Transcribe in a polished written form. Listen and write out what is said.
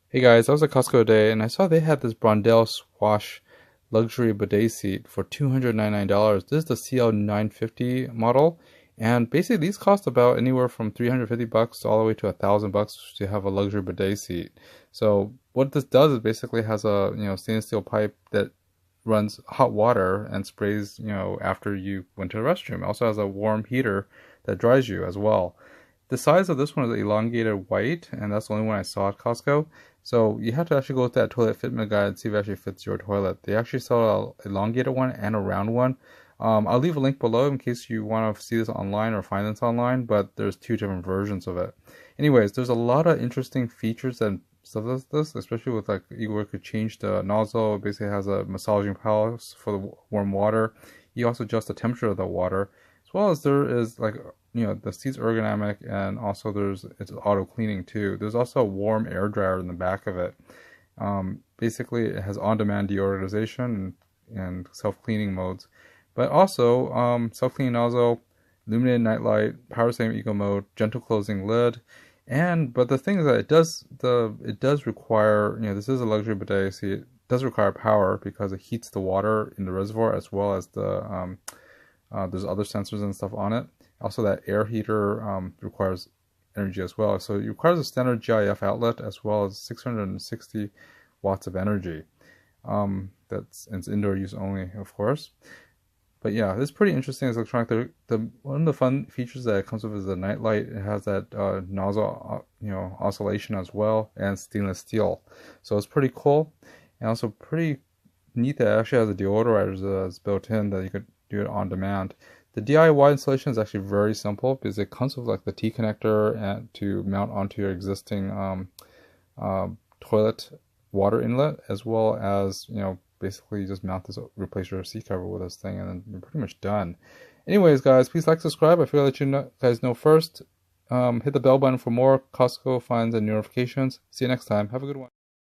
Hey guys, I was at Costco today and I saw they had this Brondell Swash luxury bidet seat for $299. This is the CL950 model, and basically these cost about anywhere from 350 bucks all the way to $1,000 to have a luxury bidet seat. So what this does is basically has a stainless steel pipe that runs hot water and sprays after you went to the restroom. It also has a warm heater that dries you as well. The size of this one is elongated white, and that's the only one I saw at Costco. So you have to actually go with that toilet fitment guide and see if it actually fits your toilet. They actually sell an elongated one and a round one. I'll leave a link below in case you want to see this online or find this online, but there's two different versions of it. Anyways, there's a lot of interesting features and stuff like this, especially with like you could change the nozzle. It basically has a massaging palace for the warm water. You also adjust the temperature of the water, as well as there is like the seat's ergonomic, and also it's auto cleaning too. There's also a warm air dryer in the back of it. Basically it has on-demand deodorization and self-cleaning modes, but also self-cleaning nozzle, illuminated nightlight, power saving eco mode, gentle closing lid. But the thing is that it does require, this is a luxury bidet, so it does require power because it heats the water in the reservoir, as well as there's other sensors and stuff on it. Also, that air heater requires energy as well. So it requires a standard GIF outlet as well as 660 watts of energy. It's indoor use only, of course. But yeah, it's pretty interesting as electronic. One of the fun features that it comes with is the nightlight. It has that nozzle, oscillation as well, and stainless steel. So it's pretty cool, and also pretty neat that it actually has a deodorizer built in that you could do it on demand. The DIY installation is actually very simple because it comes with like the T connector and to mount onto your existing toilet water inlet, as well as basically you just mount this, replace your seat cover with this thing, and then you're pretty much done. Anyways, guys, please like, subscribe. I feel that you guys know first. Hit the bell button for more Costco finds and notifications. See you next time. Have a good one.